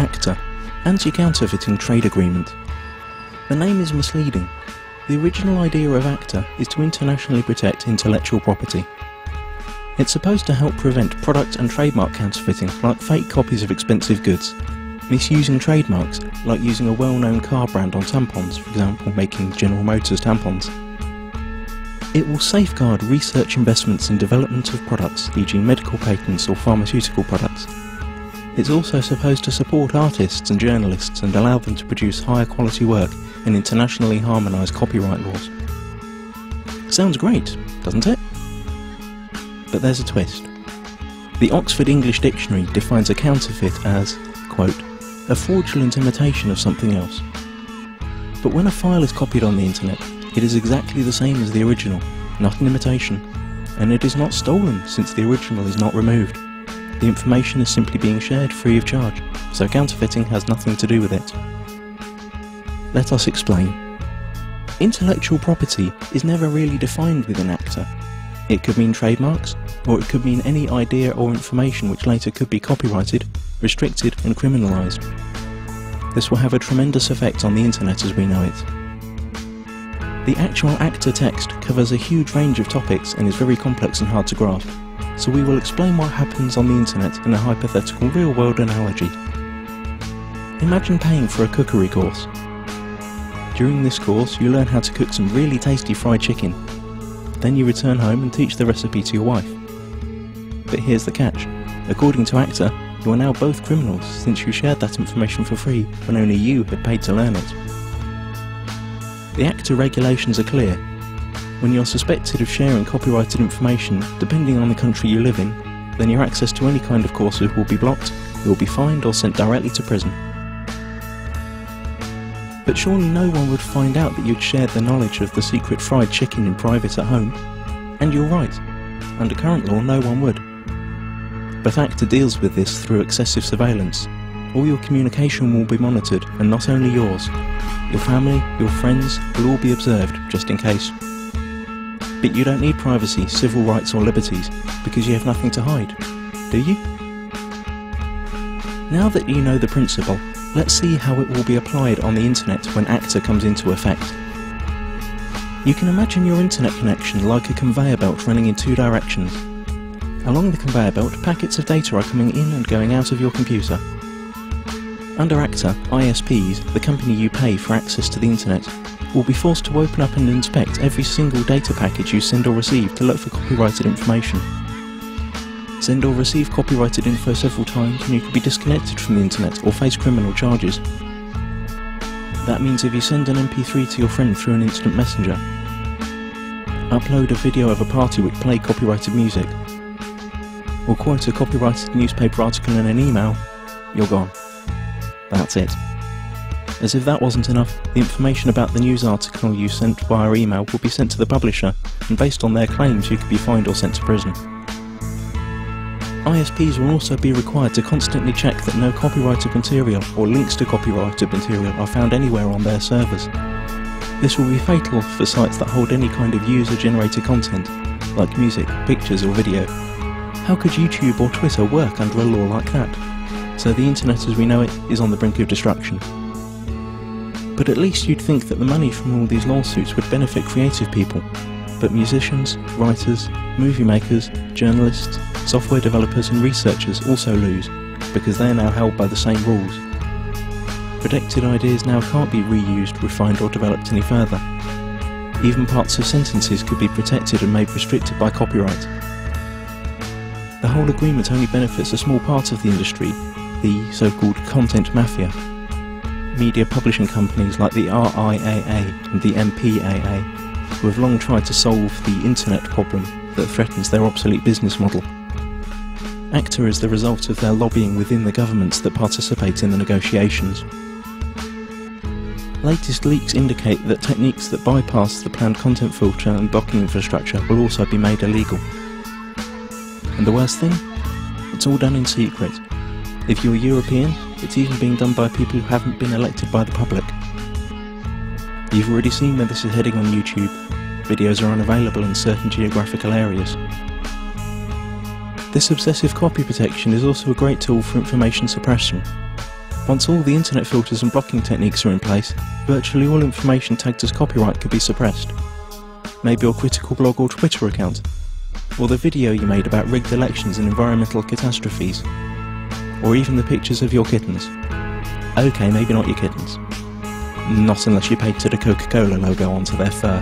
ANTI-ACTA, Anti-Counterfeiting Trade Agreement. The name is misleading. The original idea of ACTA is to internationally protect intellectual property. It's supposed to help prevent product and trademark counterfeiting, like fake copies of expensive goods, misusing trademarks, like using a well-known car brand on tampons, for example making General Motors tampons. It will safeguard research investments in development of products, e.g. medical patents or pharmaceutical products. It's also supposed to support artists and journalists and allow them to produce higher quality work and internationally harmonise copyright laws. Sounds great, doesn't it? But there's a twist. The Oxford English Dictionary defines a counterfeit as, quote, a fraudulent imitation of something else. But when a file is copied on the internet, it is exactly the same as the original, not an imitation, and it is not stolen since the original is not removed. The information is simply being shared free of charge, so counterfeiting has nothing to do with it. Let us explain. Intellectual property is never really defined within ACTA. It could mean trademarks, or it could mean any idea or information which later could be copyrighted, restricted and criminalised. This will have a tremendous effect on the internet as we know it. The actual ACTA text covers a huge range of topics and is very complex and hard to grasp, so we will explain what happens on the internet in a hypothetical real-world analogy. Imagine paying for a cookery course. During this course you learn how to cook some really tasty fried chicken. Then you return home and teach the recipe to your wife. But here's the catch. According to ACTA, you are now both criminals since you shared that information for free when only you had paid to learn it. The ACTA regulations are clear. When you're suspected of sharing copyrighted information, depending on the country you live in, then your access to any kind of courses will be blocked, you will be fined or sent directly to prison. But surely no one would find out that you'd shared the knowledge of the secret fried chicken in private at home. And you're right. Under current law, no one would. But ACTA deals with this through excessive surveillance. All your communication will be monitored, and not only yours. Your family, your friends will all be observed, just in case. But you don't need privacy, civil rights or liberties, because you have nothing to hide, do you? Now that you know the principle, let's see how it will be applied on the internet when ACTA comes into effect. You can imagine your internet connection like a conveyor belt running in two directions. Along the conveyor belt, packets of data are coming in and going out of your computer. Under ACTA, ISPs, the company you pay for access to the internet, will be forced to open up and inspect every single data package you send or receive to look for copyrighted information. Send or receive copyrighted info several times and you could be disconnected from the internet or face criminal charges. That means if you send an MP3 to your friend through an instant messenger, upload a video of a party which played copyrighted music, or quote a copyrighted newspaper article in an email, you're gone. That's it. As if that wasn't enough, the information about the news article you sent via email will be sent to the publisher, and based on their claims you could be fined or sent to prison. ISPs will also be required to constantly check that no copyrighted material or links to copyrighted material are found anywhere on their servers. This will be fatal for sites that hold any kind of user-generated content, like music, pictures or video. How could YouTube or Twitter work under a law like that? So the internet as we know it is on the brink of destruction. But at least you'd think that the money from all these lawsuits would benefit creative people. But musicians, writers, movie makers, journalists, software developers and researchers also lose, because they are now held by the same rules. Protected ideas now can't be reused, refined or developed any further. Even parts of sentences could be protected and made restricted by copyright. The whole agreement only benefits a small part of the industry, the so-called content mafia. Media publishing companies like the RIAA and the MPAA, who have long tried to solve the internet problem that threatens their obsolete business model. ACTA is the result of their lobbying within the governments that participate in the negotiations. Latest leaks indicate that techniques that bypass the planned content filter and blocking infrastructure will also be made illegal. And the worst thing? It's all done in secret. If you're European, it's even being done by people who haven't been elected by the public. You've already seen where this is heading on YouTube. Videos are unavailable in certain geographical areas. This obsessive copy protection is also a great tool for information suppression. Once all the internet filters and blocking techniques are in place, virtually all information tagged as copyright could be suppressed. Maybe your critical blog or Twitter account, or the video you made about rigged elections and environmental catastrophes, or even the pictures of your kittens. Okay, maybe not your kittens. Not unless you pasted a Coca-Cola logo onto their fur.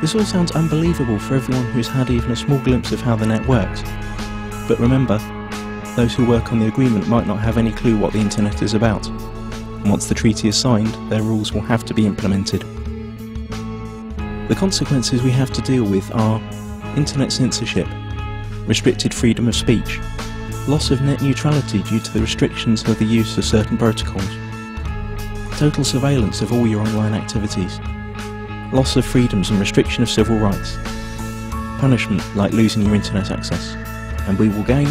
This all sounds unbelievable for everyone who's had even a small glimpse of how the net works. But remember, those who work on the agreement might not have any clue what the internet is about. And once the treaty is signed, their rules will have to be implemented. The consequences we have to deal with are internet censorship, restricted freedom of speech, loss of net neutrality due to the restrictions of the use of certain protocols, total surveillance of all your online activities, loss of freedoms and restriction of civil rights, punishment like losing your internet access, and we will gain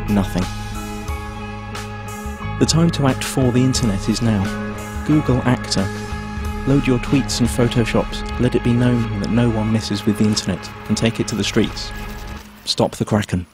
nothing. The time to act for the internet is now. Google ACTA. Load your tweets and photoshops, let it be known that no one messes with the internet, and take it to the streets. Stop the Kraken.